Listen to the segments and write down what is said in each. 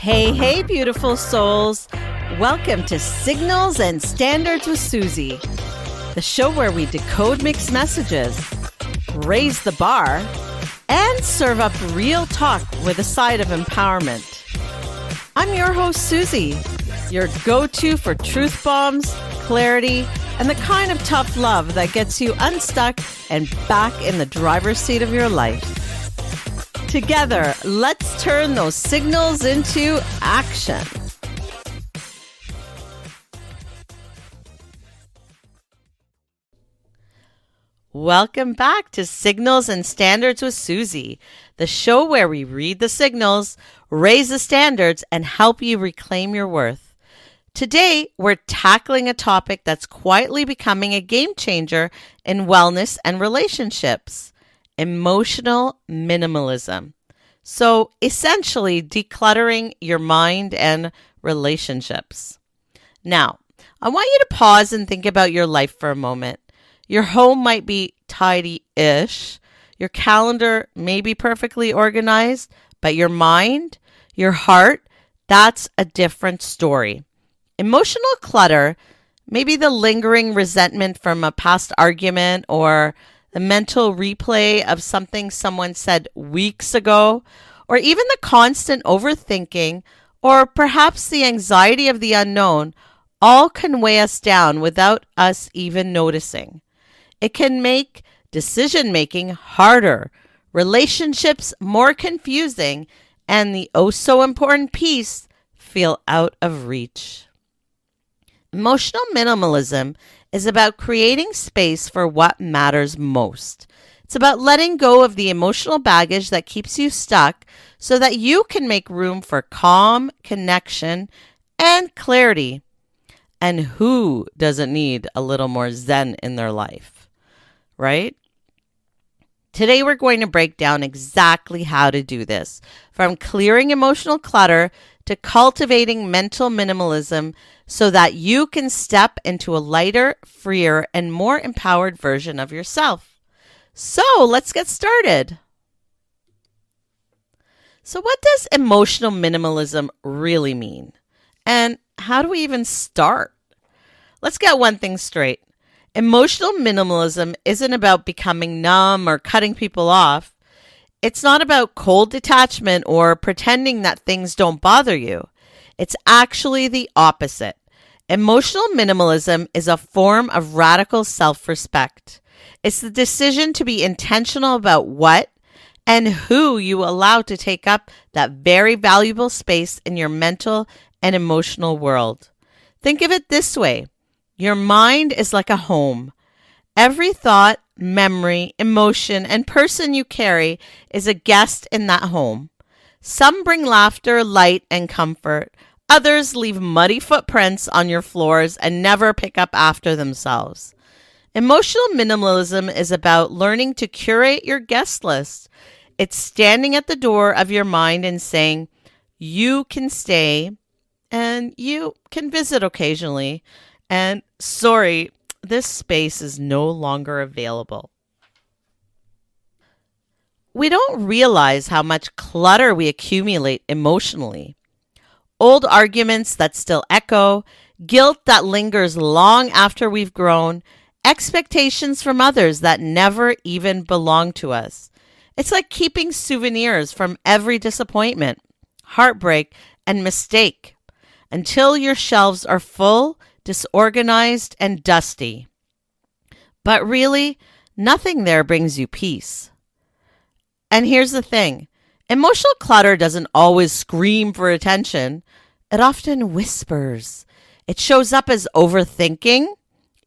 Hey, beautiful souls. Welcome to Signals and Standards with Suzie, the show where we decode mixed messages, raise the bar, and serve up real talk with a side of empowerment. I'm your host, Suzie, your go-to for truth bombs, clarity, and the kind of tough love that gets you unstuck and back in the driver's seat of your life. Together, let's turn those signals into action. Welcome back to Signals and Standards with Suzie, the show where we read the signals, raise the standards, and help you reclaim your worth. Today, we're tackling a topic that's quietly becoming a game changer in wellness and relationships: emotional minimalism. So essentially, decluttering your mind and relationships. Now, I want you to pause and think about your life for a moment. Your home might be tidy-ish. Your calendar may be perfectly organized, but your mind, your heart, that's a different story. Emotional clutter, maybe the lingering resentment from a past argument or the mental replay of something someone said weeks ago, or even the constant overthinking, or perhaps the anxiety of the unknown, all can weigh us down without us even noticing. It can make decision-making harder, relationships more confusing, and the oh-so-important peace feel out of reach. Emotional minimalism is about creating space for what matters most. It's about letting go of the emotional baggage that keeps you stuck so that you can make room for calm, connection, and clarity. And who doesn't need a little more zen in their life, right? Today, we're going to break down exactly how to do this, from clearing emotional clutter to cultivating mental minimalism so that you can step into a lighter, freer, and more empowered version of yourself. So let's get started. So what does emotional minimalism really mean? And how do we even start? Let's get one thing straight. Emotional minimalism isn't about becoming numb or cutting people off. It's not about cold detachment or pretending that things don't bother you. It's actually the opposite. Emotional minimalism is a form of radical self-respect. It's the decision to be intentional about what and who you allow to take up that very valuable space in your mental and emotional world. Think of it this way. Your mind is like a home. Every thought, memory, emotion, and person you carry is a guest in that home. Some bring laughter, light, and comfort. Others leave muddy footprints on your floors and never pick up after themselves. Emotional minimalism is about learning to curate your guest list. It's standing at the door of your mind and saying, you can stay and you can visit occasionally. And sorry, this space is no longer available. We don't realize how much clutter we accumulate emotionally. Old arguments that still echo, guilt that lingers long after we've grown, expectations from others that never even belong to us. It's like keeping souvenirs from every disappointment, heartbreak, and mistake until your shelves are full, disorganized, and dusty. But really, nothing there brings you peace. And here's the thing. Emotional clutter doesn't always scream for attention. It often whispers. It shows up as overthinking,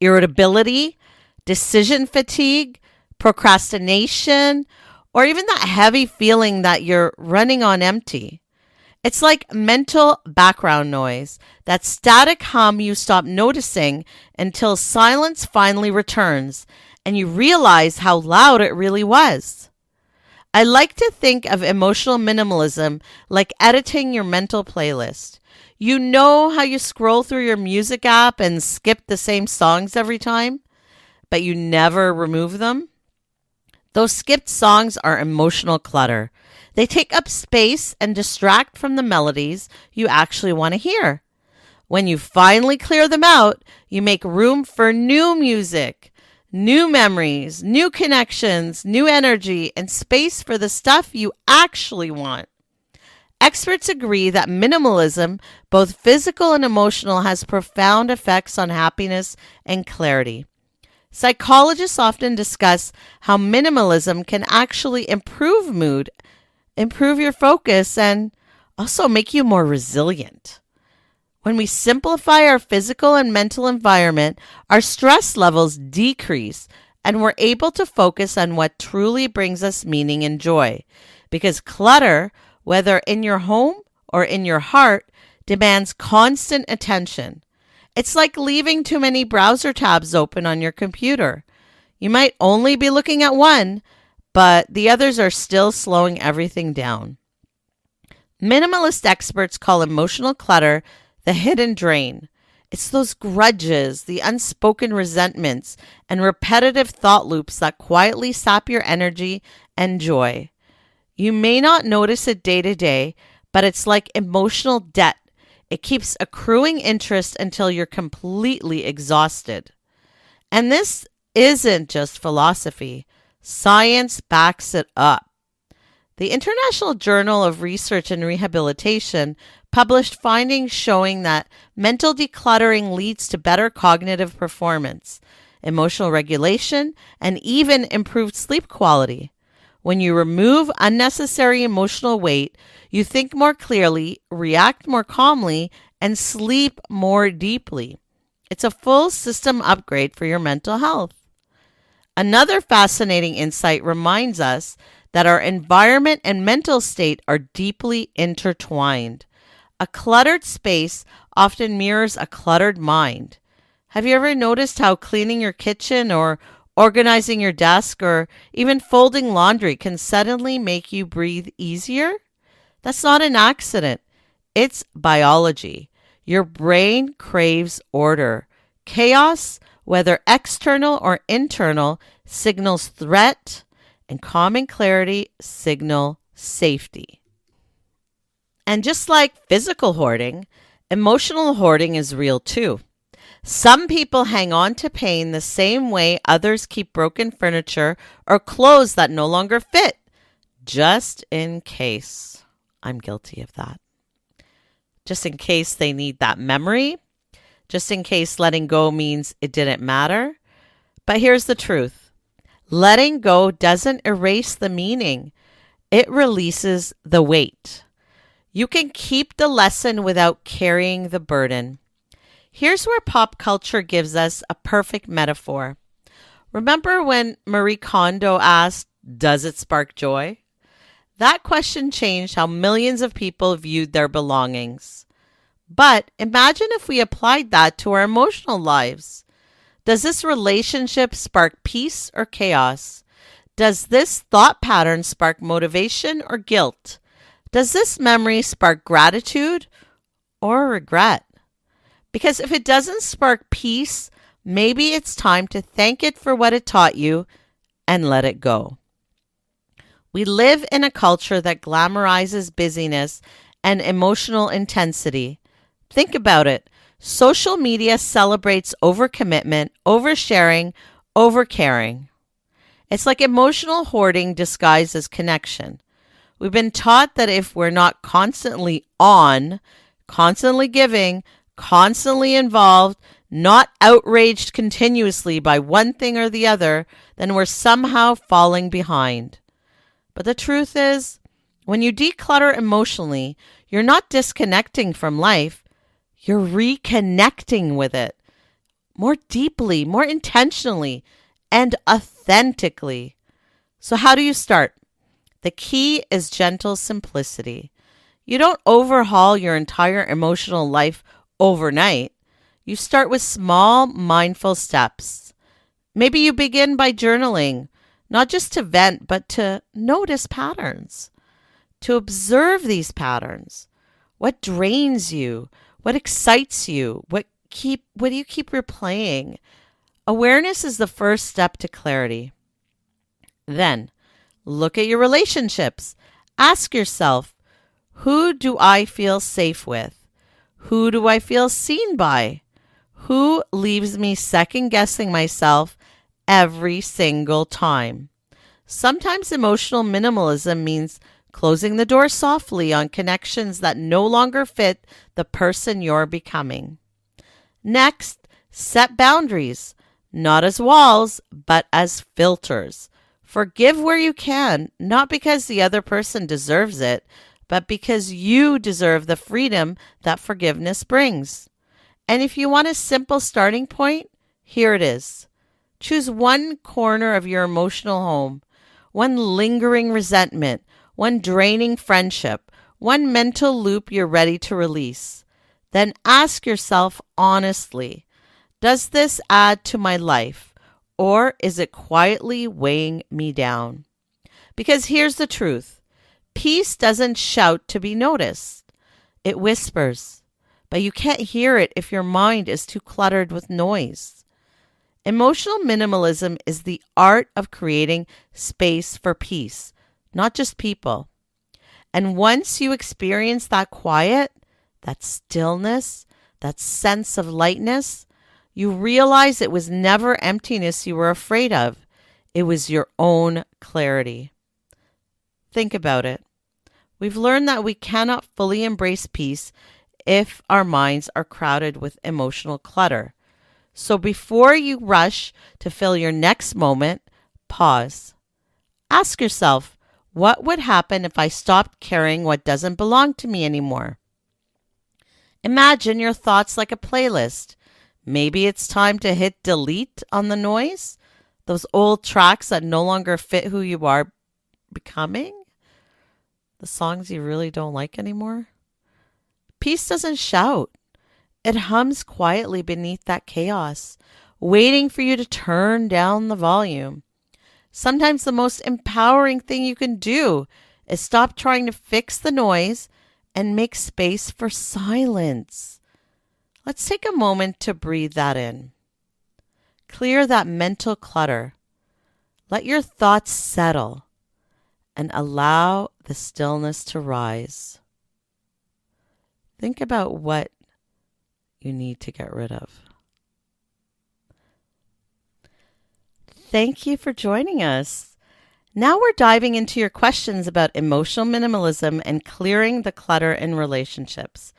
irritability, decision fatigue, procrastination, or even that heavy feeling that you're running on empty. It's like mental background noise, that static hum you stop noticing until silence finally returns and you realize how loud it really was. I like to think of emotional minimalism like editing your mental playlist. You know how you scroll through your music app and skip the same songs every time, but you never remove them? Those skipped songs are emotional clutter. They take up space and distract from the melodies you actually want to hear. When you finally clear them out, you make room for new music, new memories, new connections, new energy, and space for the stuff you actually want. Experts agree that minimalism, both physical and emotional, has profound effects on happiness and clarity. Psychologists often discuss how minimalism can actually improve mood, improve your focus, and also make you more resilient. When we simplify our physical and mental environment, our stress levels decrease and we're able to focus on what truly brings us meaning and joy. Because clutter, whether in your home or in your heart, demands constant attention. It's like leaving too many browser tabs open on your computer. You might only be looking at one, but the others are still slowing everything down. Minimalist experts call emotional clutter the hidden drain. It's those grudges, the unspoken resentments, and repetitive thought loops that quietly sap your energy and joy. You may not notice it day to day, but it's like emotional debt. It keeps accruing interest until you're completely exhausted. And this isn't just philosophy. Science backs it up. The International Journal of Research and Rehabilitation published findings showing that mental decluttering leads to better cognitive performance, emotional regulation, and even improved sleep quality. When you remove unnecessary emotional weight, you think more clearly, react more calmly, and sleep more deeply. It's a full system upgrade for your mental health. Another fascinating insight reminds us that our environment and mental state are deeply intertwined. A cluttered space often mirrors a cluttered mind. Have you ever noticed how cleaning your kitchen or organizing your desk or even folding laundry can suddenly make you breathe easier? That's not an accident. It's biology. Your brain craves order. Chaos, whether external or internal, signals threat, and calm and clarity signal safety. And just like physical hoarding, emotional hoarding is real too. Some people hang on to pain the same way others keep broken furniture or clothes that no longer fit, just in case. I'm guilty of that. Just in case they need that memory, just in case letting go means it didn't matter. But here's the truth. Letting go doesn't erase the meaning. It releases the weight. You can keep the lesson without carrying the burden. Here's where pop culture gives us a perfect metaphor. Remember when Marie Kondo asked, "Does it spark joy?" That question changed how millions of people viewed their belongings. But imagine if we applied that to our emotional lives. Does this relationship spark peace or chaos? Does this thought pattern spark motivation or guilt? Does this memory spark gratitude or regret? Because if it doesn't spark peace, maybe it's time to thank it for what it taught you and let it go. We live in a culture that glamorizes busyness and emotional intensity. Think about it. Social media celebrates overcommitment, oversharing, overcaring. It's like emotional hoarding disguised as connection. We've been taught that if we're not constantly on, constantly giving, constantly involved, not outraged continuously by one thing or the other, then we're somehow falling behind. But the truth is, when you declutter emotionally, you're not disconnecting from life. You're reconnecting with it more deeply, more intentionally, and authentically. So how do you start? The key is gentle simplicity. You don't overhaul your entire emotional life overnight. You start with small, mindful steps. Maybe you begin by journaling, not just to vent, but to notice patterns, to observe these patterns. What drains you? What excites you? What do you keep replaying? Awareness is the first step to clarity. Then, look at your relationships. Ask yourself, who do I feel safe with? Who do I feel seen by? Who leaves me second guessing myself every single time? Sometimes emotional minimalism means closing the door softly on connections that no longer fit the person you're becoming. Next, set boundaries, not as walls, but as filters. Forgive where you can, not because the other person deserves it, but because you deserve the freedom that forgiveness brings. And if you want a simple starting point, here it is. Choose one corner of your emotional home, one lingering resentment, one draining friendship, one mental loop you're ready to release. Then ask yourself honestly, does this add to my life, or is it quietly weighing me down? Because here's the truth. Peace doesn't shout to be noticed. It whispers, but you can't hear it if your mind is too cluttered with noise. Emotional minimalism is the art of creating space for peace, not just people. And once you experience that quiet, that stillness, that sense of lightness, you realize it was never emptiness you were afraid of. It was your own clarity. Think about it. We've learned that we cannot fully embrace peace if our minds are crowded with emotional clutter. So before you rush to fill your next moment, pause. Ask yourself, what would happen if I stopped carrying what doesn't belong to me anymore? Imagine your thoughts like a playlist. Maybe it's time to hit delete on the noise, those old tracks that no longer fit who you are becoming, the songs you really don't like anymore. Peace doesn't shout. It hums quietly beneath that chaos, waiting for you to turn down the volume. Sometimes the most empowering thing you can do is stop trying to fix the noise and make space for silence. Let's take a moment to breathe that in. Clear that mental clutter. Let your thoughts settle and allow the stillness to rise. Think about what you need to get rid of. Thank you for joining us. Now we're diving into your questions about emotional minimalism and clearing the clutter in relationships.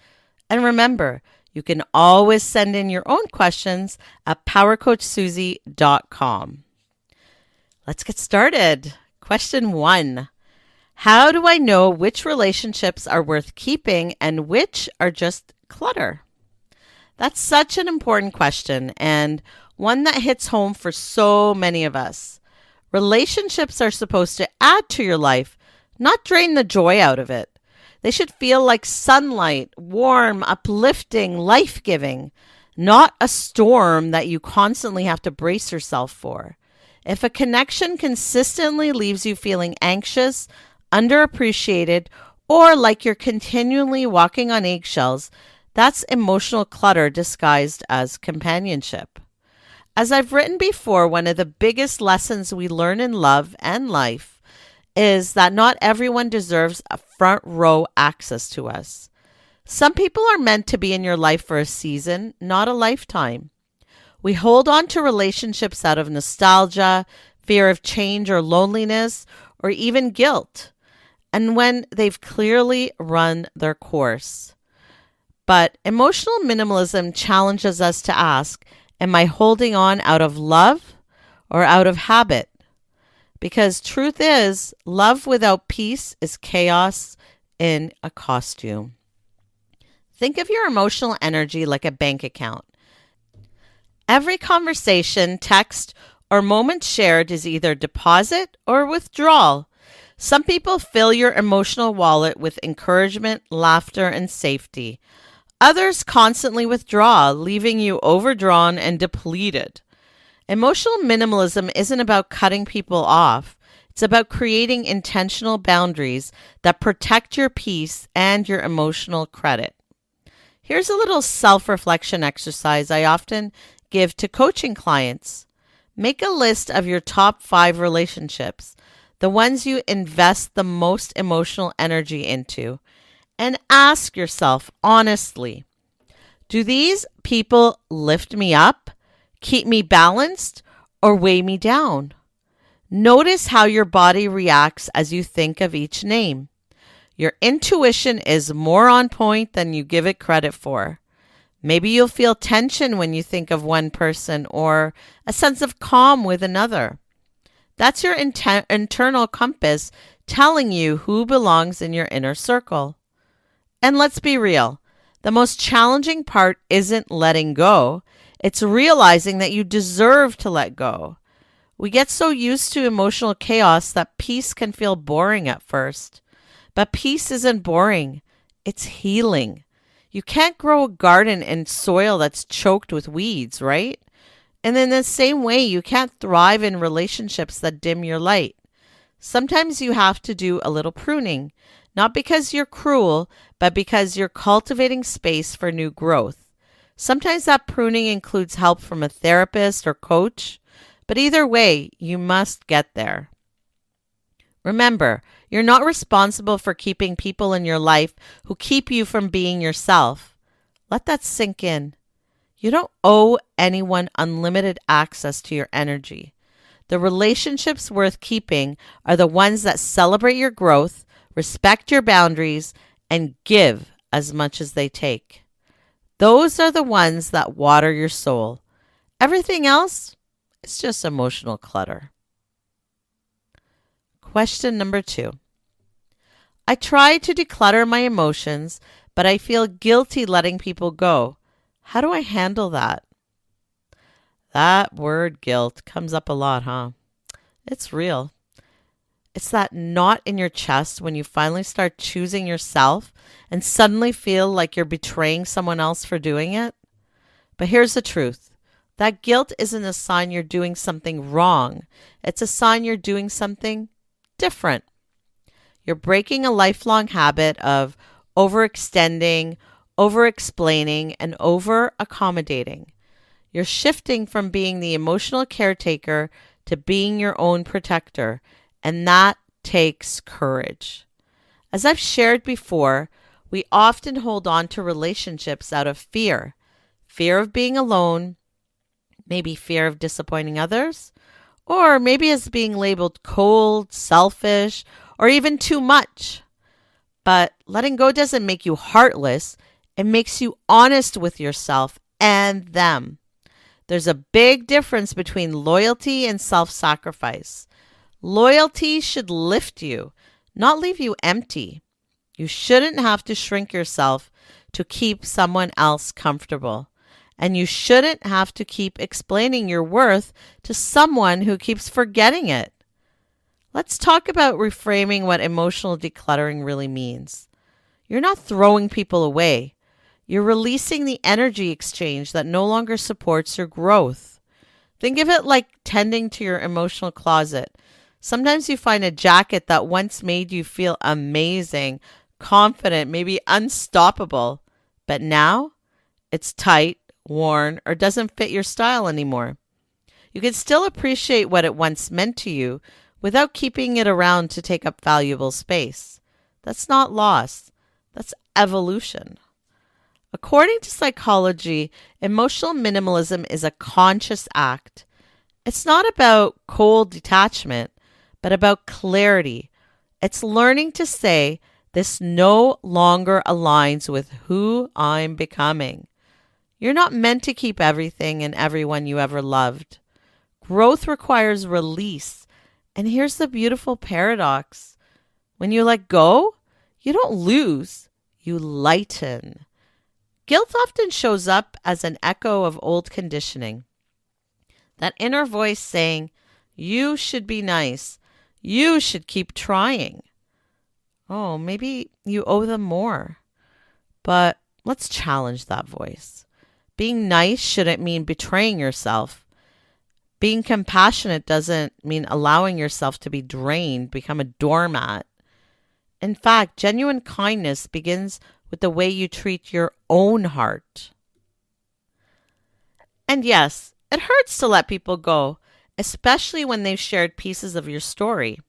And remember, you can always send in your own questions at powercoachsuzie.com. Let's get started. Question 1. How do I know which relationships are worth keeping and which are just clutter? That's such an important question and one that hits home for so many of us. Relationships are supposed to add to your life, not drain the joy out of it. They should feel like sunlight, warm, uplifting, life-giving, not a storm that you constantly have to brace yourself for. If a connection consistently leaves you feeling anxious, underappreciated, or like you're continually walking on eggshells, that's emotional clutter disguised as companionship. As I've written before, one of the biggest lessons we learn in love and life is that not everyone deserves a front row access to us. Some people are meant to be in your life for a season, not a lifetime. We hold on to relationships out of nostalgia, fear of change or loneliness, or even guilt, and when they've clearly run their course. But emotional minimalism challenges us to ask, am I holding on out of love or out of habit? Because truth is, love without peace is chaos in a costume. Think of your emotional energy like a bank account. Every conversation, text, or moment shared is either deposit or withdrawal. Some people fill your emotional wallet with encouragement, laughter, and safety. Others constantly withdraw, leaving you overdrawn and depleted. Emotional minimalism isn't about cutting people off. It's about creating intentional boundaries that protect your peace and your emotional credit. Here's a little self-reflection exercise I often give to coaching clients. Make a list of your top 5 relationships. the ones you invest the most emotional energy into, and ask yourself honestly, do these people lift me up, keep me balanced, or weigh me down? Notice how your body reacts as you think of each name. Your intuition is more on point than you give it credit for. Maybe you'll feel tension when you think of one person or a sense of calm with another. That's your internal compass telling you who belongs in your inner circle. And let's be real, the most challenging part isn't letting go, it's realizing that you deserve to let go. We get so used to emotional chaos that peace can feel boring at first. But peace isn't boring, it's healing. You can't grow a garden in soil that's choked with weeds, right? And in the same way, you can't thrive in relationships that dim your light. Sometimes you have to do a little pruning, not because you're cruel, but because you're cultivating space for new growth. Sometimes that pruning includes help from a therapist or coach, but either way, you must get there. Remember, you're not responsible for keeping people in your life who keep you from being yourself. Let that sink in. You don't owe anyone unlimited access to your energy. The relationships worth keeping are the ones that celebrate your growth, respect your boundaries, and give as much as they take. Those are the ones that water your soul. Everything else is just emotional clutter. Question number 2. I try to declutter my emotions, but I feel guilty letting people go. How do I handle that? That word guilt comes up a lot, huh? It's real. It's that knot in your chest when you finally start choosing yourself and suddenly feel like you're betraying someone else for doing it. But here's the truth. That guilt isn't a sign you're doing something wrong. It's a sign you're doing something different. You're breaking a lifelong habit of overextending, over-explaining, and over-accommodating. You're shifting from being the emotional caretaker to being your own protector, and that takes courage. As I've shared before, we often hold on to relationships out of fear. Fear of being alone, maybe fear of disappointing others, or maybe as being labeled cold, selfish, or even too much. But letting go doesn't make you heartless. It makes you honest with yourself and them. There's a big difference between loyalty and self-sacrifice. Loyalty should lift you, not leave you empty. You shouldn't have to shrink yourself to keep someone else comfortable. And you shouldn't have to keep explaining your worth to someone who keeps forgetting it. Let's talk about reframing what emotional decluttering really means. You're not throwing people away. You're releasing the energy exchange that no longer supports your growth. Think of it like tending to your emotional closet. Sometimes you find a jacket that once made you feel amazing, confident, maybe unstoppable, but now it's tight, worn, or doesn't fit your style anymore. You can still appreciate what it once meant to you without keeping it around to take up valuable space. That's not loss. That's evolution. According to psychology, emotional minimalism is a conscious act. It's not about cold detachment, but about clarity. It's learning to say, this no longer aligns with who I'm becoming. You're not meant to keep everything and everyone you ever loved. Growth requires release. And here's the beautiful paradox. When you let go, you don't lose, you lighten. Guilt often shows up as an echo of old conditioning. That inner voice saying, you should be nice. You should keep trying. Oh, maybe you owe them more. But let's challenge that voice. Being nice shouldn't mean betraying yourself. Being compassionate doesn't mean allowing yourself to be drained, become a doormat. In fact, genuine kindness begins with the way you treat your own heart. And yes, it hurts to let people go, especially when they've shared pieces of your story.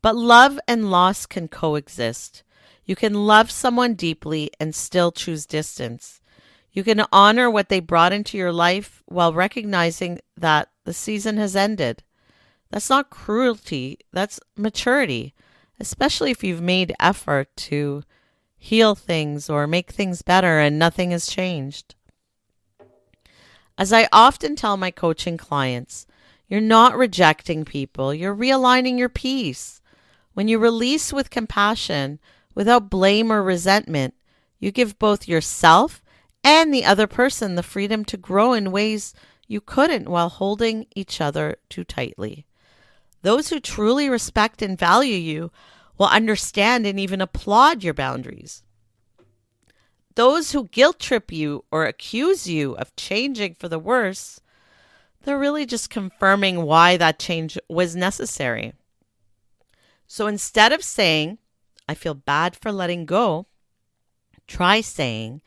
But love and loss can coexist. You can love someone deeply and still choose distance. You can honor what they brought into your life while recognizing that the season has ended. That's not cruelty, that's maturity, especially if you've made effort to heal things or make things better and nothing has changed. As I often tell my coaching clients, you're not rejecting people, you're realigning your peace. When you release with compassion, without blame or resentment, you give both yourself and the other person the freedom to grow in ways you couldn't while holding each other too tightly. Those who truly respect and value you will understand and even applaud your boundaries. Those who guilt trip you or accuse you of changing for the worse, they're really just confirming why that change was necessary. So instead of saying, I feel bad for letting go, try saying,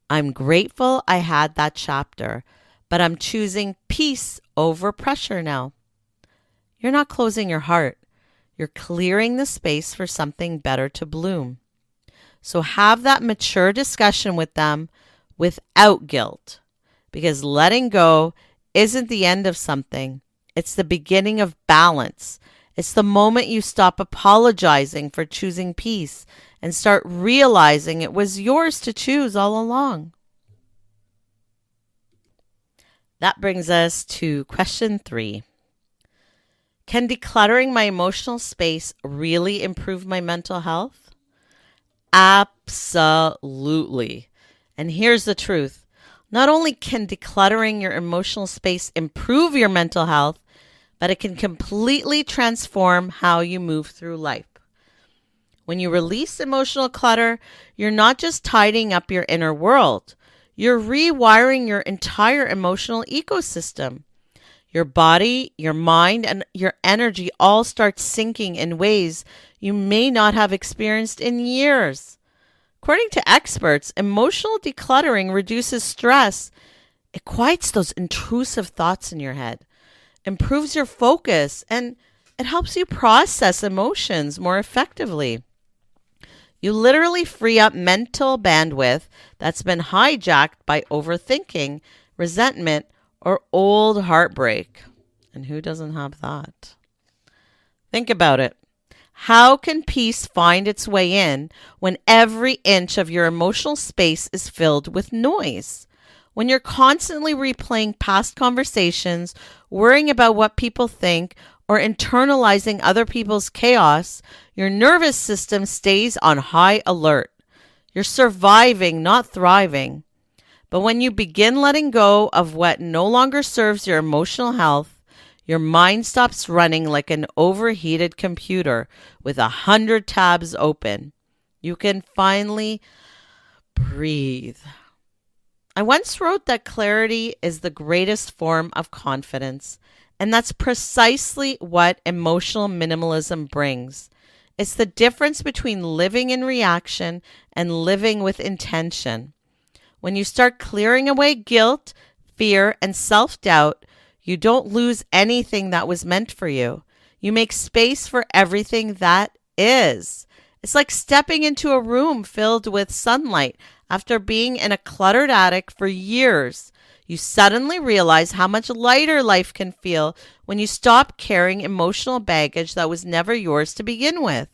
I'm grateful I had that chapter, but I'm choosing peace over pressure now. You're not closing your heart. You're clearing the space for something better to bloom. So have that mature discussion with them without guilt, because letting go isn't the end of something. It's the beginning of balance. It's the moment you stop apologizing for choosing peace and start realizing it was yours to choose all along. That brings us to question 3. Can decluttering my emotional space really improve my mental health? Absolutely. And here's the truth. Not only can decluttering your emotional space improve your mental health, but it can completely transform how you move through life. When you release emotional clutter, you're not just tidying up your inner world, you're rewiring your entire emotional ecosystem. Your body, your mind, and your energy all start syncing in ways you may not have experienced in years. According to experts, emotional decluttering reduces stress. It quiets those intrusive thoughts in your head, improves your focus, and it helps you process emotions more effectively. You literally free up mental bandwidth that's been hijacked by overthinking, resentment, or old heartbreak. And who doesn't have that? Think about it. How can peace find its way in when every inch of your emotional space is filled with noise? When you're constantly replaying past conversations, worrying about what people think, or internalizing other people's chaos, your nervous system stays on high alert. You're surviving, not thriving. But when you begin letting go of what no longer serves your emotional health, your mind stops running like an overheated computer with 100 tabs open. You can finally breathe. I once wrote that clarity is the greatest form of confidence, and that's precisely what emotional minimalism brings. It's the difference between living in reaction and living with intention. When you start clearing away guilt, fear, and self-doubt, you don't lose anything that was meant for you. You make space for everything that is. It's like stepping into a room filled with sunlight after being in a cluttered attic for years. You suddenly realize how much lighter life can feel when you stop carrying emotional baggage that was never yours to begin with.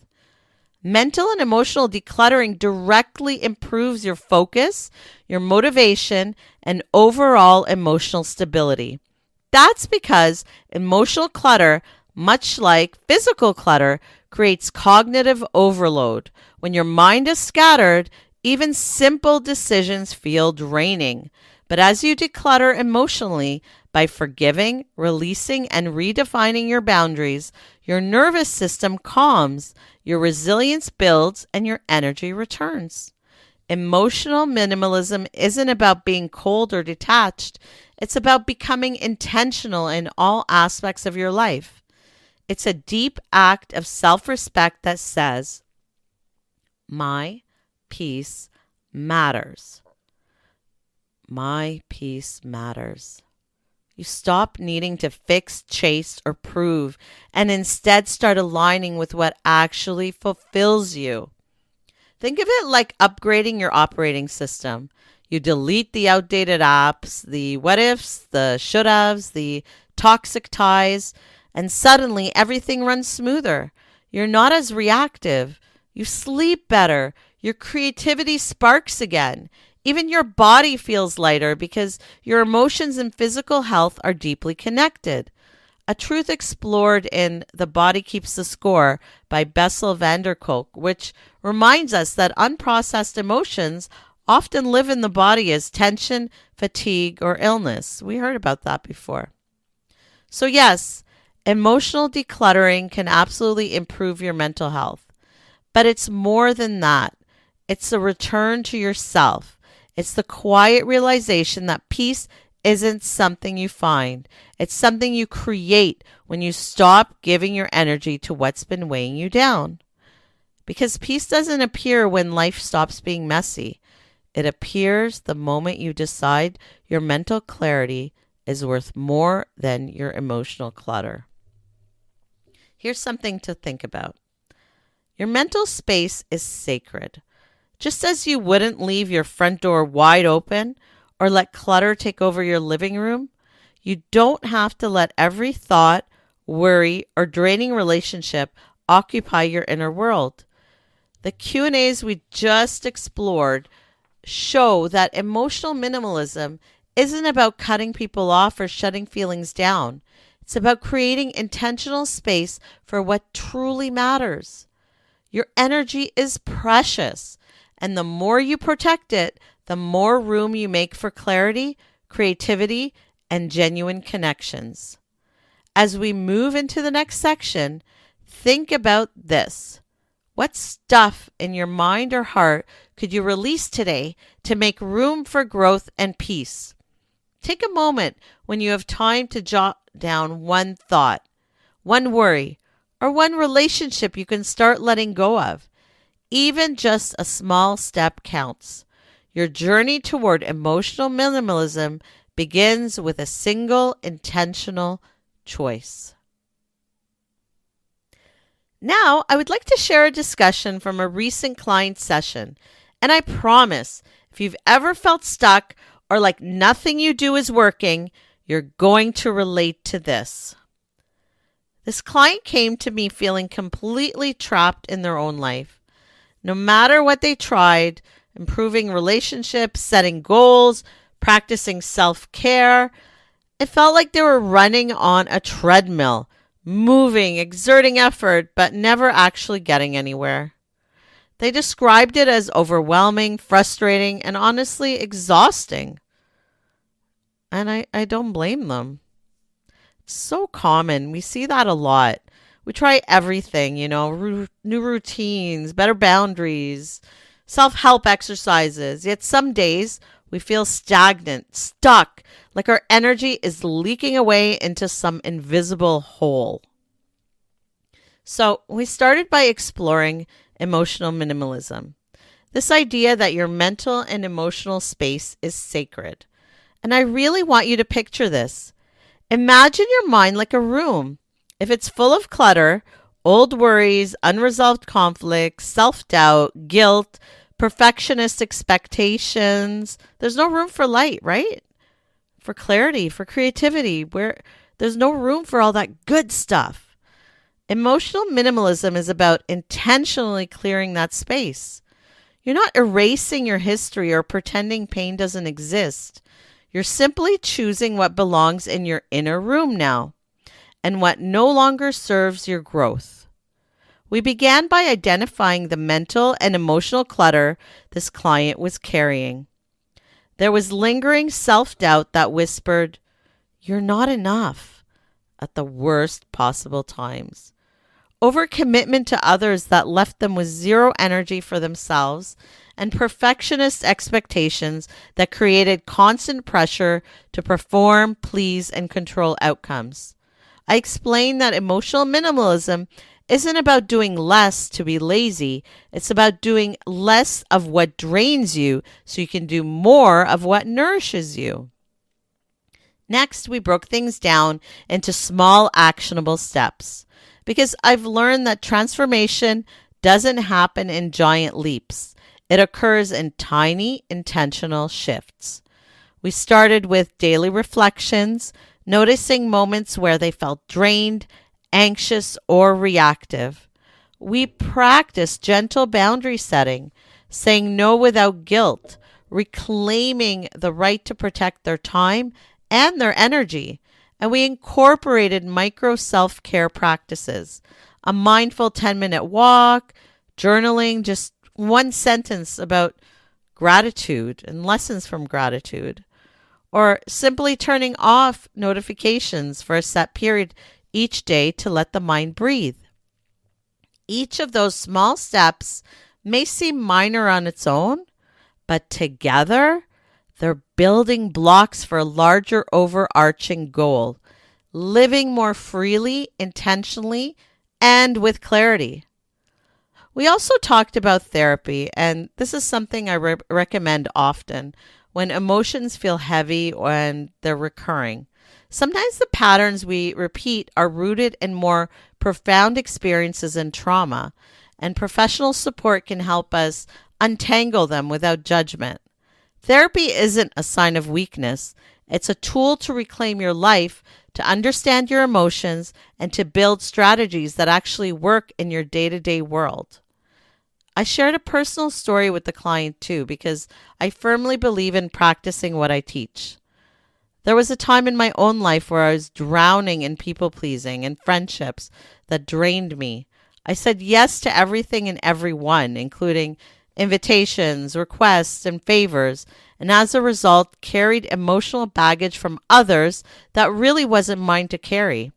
Mental and emotional decluttering directly improves your focus, your motivation, and overall emotional stability. That's because emotional clutter, much like physical clutter, creates cognitive overload. When your mind is scattered, even simple decisions feel draining. But as you declutter emotionally, by forgiving, releasing, and redefining your boundaries, your nervous system calms, your resilience builds, and your energy returns. Emotional minimalism isn't about being cold or detached. It's about becoming intentional in all aspects of your life. It's a deep act of self-respect that says, my peace matters. My peace matters. You stop needing to fix, chase, or prove, and instead start aligning with what actually fulfills you. Think of it like upgrading your operating system. You delete the outdated apps, the what ifs, the should haves, the toxic ties, and suddenly everything runs smoother. You're not as reactive. You sleep better. Your creativity sparks again. Even your body feels lighter because your emotions and physical health are deeply connected. A truth explored in The Body Keeps the Score by Bessel van der Kolk, which reminds us that unprocessed emotions often live in the body as tension, fatigue, or illness. We heard about that before. So, yes, emotional decluttering can absolutely improve your mental health, but it's more than that. It's a return to yourself. It's the quiet realization that peace isn't something you find. It's something you create when you stop giving your energy to what's been weighing you down. Because peace doesn't appear when life stops being messy. It appears the moment you decide your mental clarity is worth more than your emotional clutter. Here's something to think about. Your mental space is sacred. Just as you wouldn't leave your front door wide open or let clutter take over your living room, you don't have to let every thought, worry, or draining relationship occupy your inner world. The Q&As we just explored show that emotional minimalism isn't about cutting people off or shutting feelings down. It's about creating intentional space for what truly matters. Your energy is precious, and the more you protect it, the more room you make for clarity, creativity, and genuine connections. As we move into the next section, think about this. What stuff in your mind or heart could you release today to make room for growth and peace? Take a moment when you have time to jot down one thought, one worry, or one relationship you can start letting go of. Even just a small step counts. Your journey toward emotional minimalism begins with a single intentional choice. Now, I would like to share a discussion from a recent client session. And I promise, if you've ever felt stuck or like nothing you do is working, you're going to relate to this. This client came to me feeling completely trapped in their own life. No matter what they tried, improving relationships, setting goals, practicing self-care, it felt like they were running on a treadmill, moving, exerting effort, but never actually getting anywhere. They described it as overwhelming, frustrating, and honestly exhausting. And I don't blame them. It's so common. We see that a lot. We try everything, new routines, better boundaries, self-help exercises. Yet some days we feel stagnant, stuck, like our energy is leaking away into some invisible hole. So we started by exploring emotional minimalism. This idea that your mental and emotional space is sacred. And I really want you to picture this. Imagine your mind like a room. If it's full of clutter, old worries, unresolved conflicts, self-doubt, guilt, perfectionist expectations, there's no room for light, right? For clarity, for creativity, where there's no room for all that good stuff. Emotional minimalism is about intentionally clearing that space. You're not erasing your history or pretending pain doesn't exist. You're simply choosing what belongs in your inner room now and what no longer serves your growth. We began by identifying the mental and emotional clutter this client was carrying. There was lingering self-doubt that whispered, "You're not enough," at the worst possible times. Overcommitment to others that left them with zero energy for themselves, and perfectionist expectations that created constant pressure to perform, please, and control outcomes. I explained that emotional minimalism isn't about doing less to be lazy. It's about doing less of what drains you so you can do more of what nourishes you. Next, we broke things down into small, actionable steps because I've learned that transformation doesn't happen in giant leaps. It occurs in tiny, intentional shifts. We started with daily reflections, noticing moments where they felt drained, anxious, or reactive. We practiced gentle boundary setting, saying no without guilt, reclaiming the right to protect their time and their energy. And we incorporated micro self care practices, a mindful 10-minute walk, journaling, just one sentence about gratitude and lessons from gratitude, or simply turning off notifications for a set period each day to let the mind breathe. Each of those small steps may seem minor on its own, but together they're building blocks for a larger overarching goal, living more freely, intentionally, and with clarity. We also talked about therapy, and this is something I recommend often when emotions feel heavy and they're recurring. Sometimes the patterns we repeat are rooted in more profound experiences and trauma, and professional support can help us untangle them without judgment. Therapy isn't a sign of weakness, it's a tool to reclaim your life, to understand your emotions, and to build strategies that actually work in your day to day world. I shared a personal story with the client too because I firmly believe in practicing what I teach. There was a time in my own life where I was drowning in people pleasing and friendships that drained me. I said yes to everything and everyone, including invitations, requests, and favors, and as a result, carried emotional baggage from others that really wasn't mine to carry.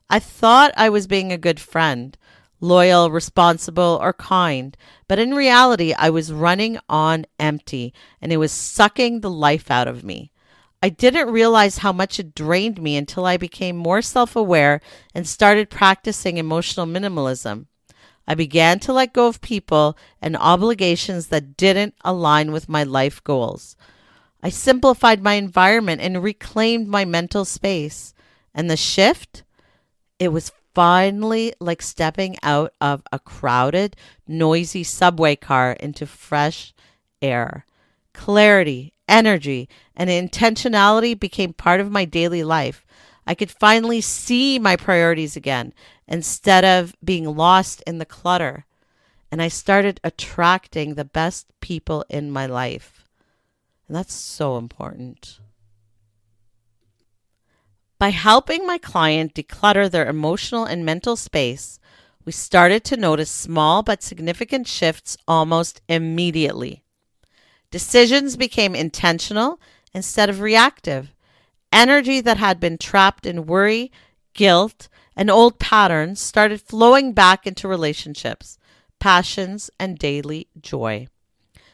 I thought I was being a good friend, loyal, responsible, or kind, but in reality, I was running on empty and it was sucking the life out of me. I didn't realize how much it drained me until I became more self aware and started practicing emotional minimalism. I began to let go of people and obligations that didn't align with my life goals. I simplified my environment and reclaimed my mental space. And the shift? It was finally like stepping out of a crowded, noisy subway car into fresh air. Clarity, energy, and intentionality became part of my daily life. I could finally see my priorities again instead of being lost in the clutter. And I started attracting the best people in my life. And that's so important. By helping my client declutter their emotional and mental space, we started to notice small but significant shifts almost immediately. Decisions became intentional instead of reactive. Energy that had been trapped in worry, guilt, and old patterns started flowing back into relationships, passions, and daily joy.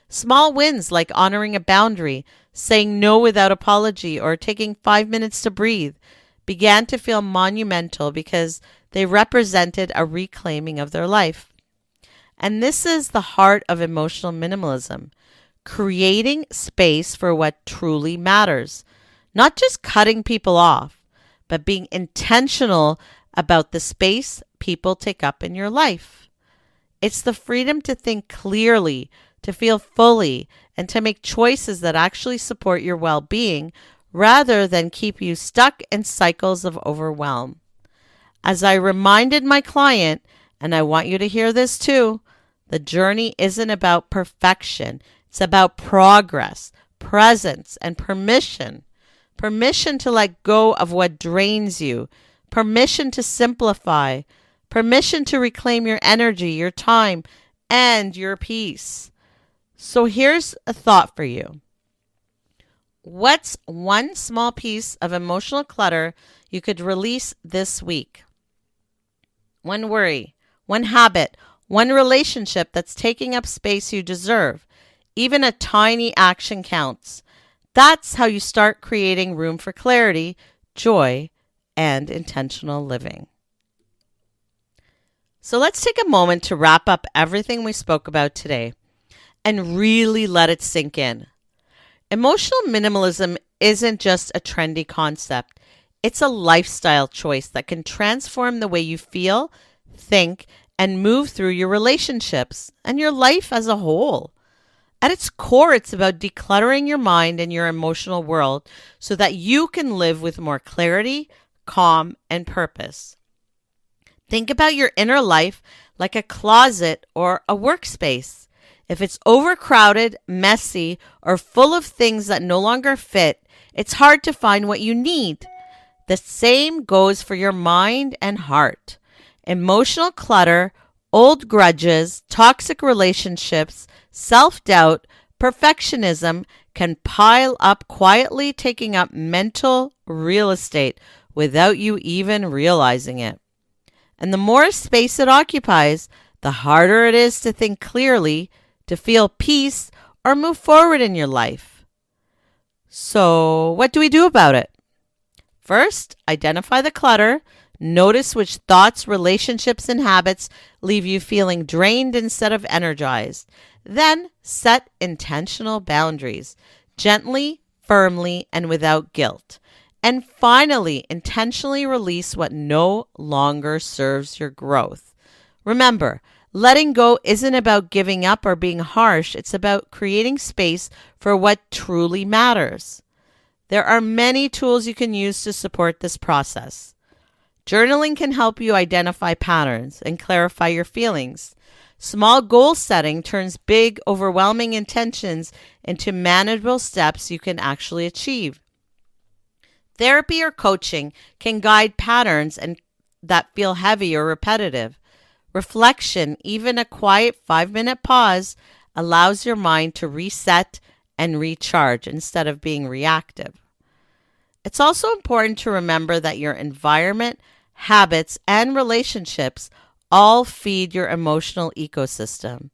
Small wins like honoring a boundary, saying no without apology, or taking 5 minutes to breathe began to feel monumental because they represented a reclaiming of their life. And this is the heart of emotional minimalism, creating space for what truly matters, not just cutting people off, but being intentional about the space people take up in your life. It's the freedom to think clearly, to feel fully, and to make choices that actually support your well-being rather than keep you stuck in cycles of overwhelm. As I reminded my client, and I want you to hear this too, the journey isn't about perfection. It's about progress, presence, and permission. Permission to let go of what drains you. Permission to simplify. Permission to reclaim your energy, your time, and your peace. So here's a thought for you. What's one small piece of emotional clutter you could release this week? One worry, one habit, one relationship that's taking up space you deserve. Even a tiny action counts. That's how you start creating room for clarity, joy, and intentional living. So let's take a moment to wrap up everything we spoke about today and really let it sink in. Emotional minimalism isn't just a trendy concept. It's a lifestyle choice that can transform the way you feel, think, and move through your relationships and your life as a whole. At its core, it's about decluttering your mind and your emotional world so that you can live with more clarity, calm, and purpose. Think about your inner life like a closet or a workspace. If it's overcrowded, messy, or full of things that no longer fit, it's hard to find what you need. The same goes for your mind and heart. Emotional clutter, old grudges, toxic relationships, self-doubt, perfectionism can pile up quietly, taking up mental real estate without you even realizing it. And the more space it occupies, the harder it is to think clearly, to feel peace, or move forward in your life. So, what do we do about it? First, identify the clutter. Notice which thoughts, relationships, and habits leave you feeling drained instead of energized. Then, set intentional boundaries, gently, firmly, and without guilt. And finally, intentionally release what no longer serves your growth. Remember, letting go isn't about giving up or being harsh. It's about creating space for what truly matters. There are many tools you can use to support this process. Journaling can help you identify patterns and clarify your feelings. Small goal setting turns big, overwhelming intentions into manageable steps you can actually achieve. Therapy or coaching can guide patterns that feel heavy or repetitive. Reflection, even a quiet 5-minute pause, allows your mind to reset and recharge instead of being reactive. It's also important to remember that your environment, habits, and relationships all feed your emotional ecosystem.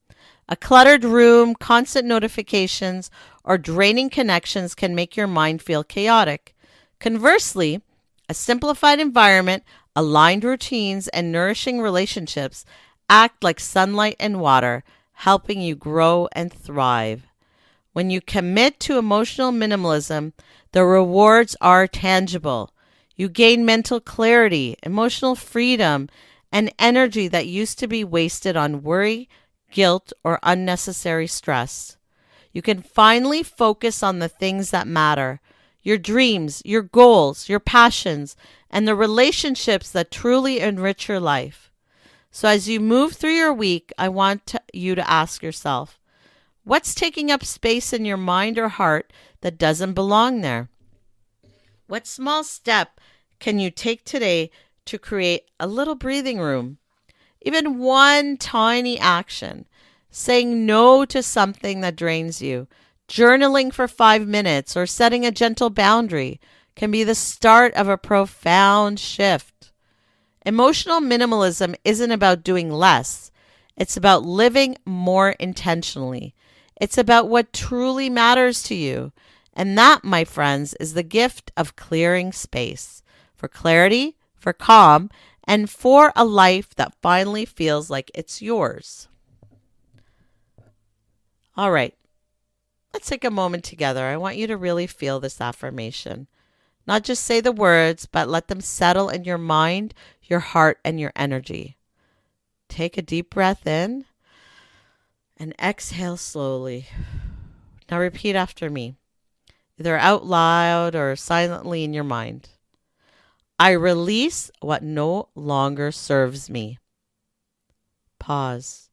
A cluttered room, constant notifications, or draining connections can make your mind feel chaotic. Conversely, a simplified environment, aligned routines, and nourishing relationships act like sunlight and water, helping you grow and thrive. When you commit to emotional minimalism, the rewards are tangible. You gain mental clarity, emotional freedom, and energy that used to be wasted on worry, guilt, or unnecessary stress. You can finally focus on the things that matter: your dreams, your goals, your passions, and the relationships that truly enrich your life. So as you move through your week, I want you to ask yourself, what's taking up space in your mind or heart that doesn't belong there? What small step can you take today to create a little breathing room? Even one tiny action, saying no to something that drains you, journaling for 5 minutes, or setting a gentle boundary can be the start of a profound shift. Emotional minimalism isn't about doing less. It's about living more intentionally. It's about what truly matters to you. And that, my friends, is the gift of clearing space for clarity, for calm, and for a life that finally feels like it's yours. All right. Let's take a moment together. I want you to really feel this affirmation. Not just say the words, but let them settle in your mind, your heart, and your energy. Take a deep breath in and exhale slowly. Now repeat after me, either out loud or silently in your mind. I release what no longer serves me. Pause.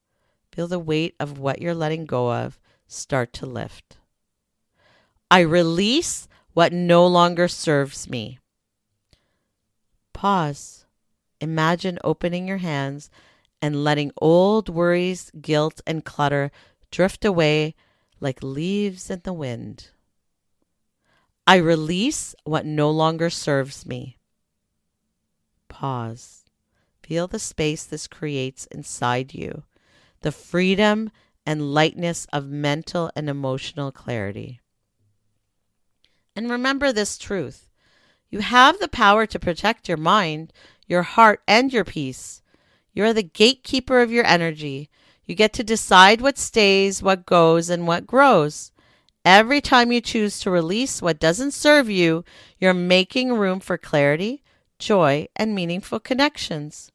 Feel the weight of what you're letting go of start to lift. I release what no longer serves me. Pause. Imagine opening your hands and letting old worries, guilt, and clutter drift away like leaves in the wind. I release what no longer serves me. Pause. Feel the space this creates inside you, the freedom and lightness of mental and emotional clarity. And remember this truth. You have the power to protect your mind, your heart, and your peace. You are the gatekeeper of your energy. You get to decide what stays, what goes, and what grows. Every time you choose to release what doesn't serve you, you're making room for clarity, joy, and meaningful connections.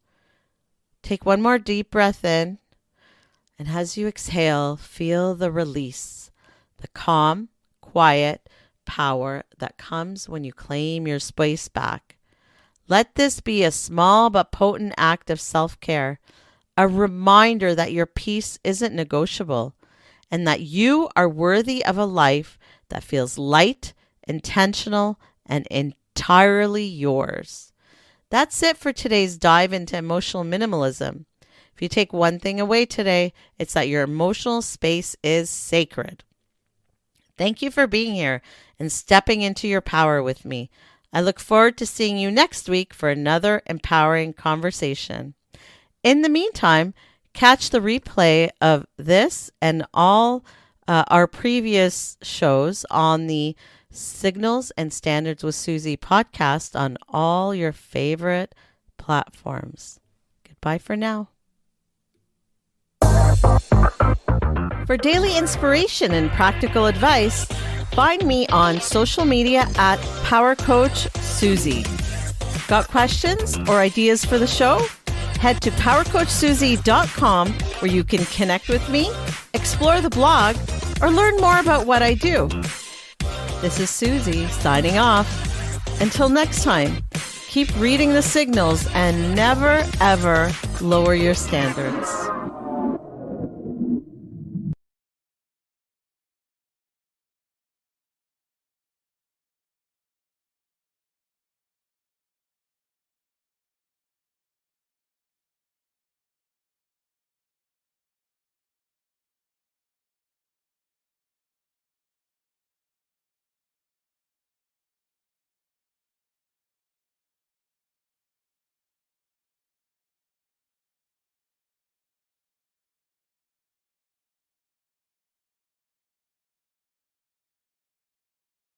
Take one more deep breath in, and as you exhale, feel the release, the calm, quiet power that comes when you claim your space back. Let this be a small but potent act of self-care, a reminder that your peace isn't negotiable and that you are worthy of a life that feels light, intentional, and entirely yours. That's it for today's dive into emotional minimalism. If you take one thing away today, it's that your emotional space is sacred. Thank you for being here and stepping into your power with me. I look forward to seeing you next week for another empowering conversation. In the meantime, catch the replay of this and all our previous shows on the Signals and Standards with Suzie podcast on all your favorite platforms. Goodbye for now. For daily inspiration and practical advice, find me on social media at Power Coach Suzie. Got questions or ideas for the show? Head to powercoachsuzie.com where you can connect with me, explore the blog, or learn more about what I do. This is Suzie signing off. Until next time, keep reading the signals and never, ever lower your standards.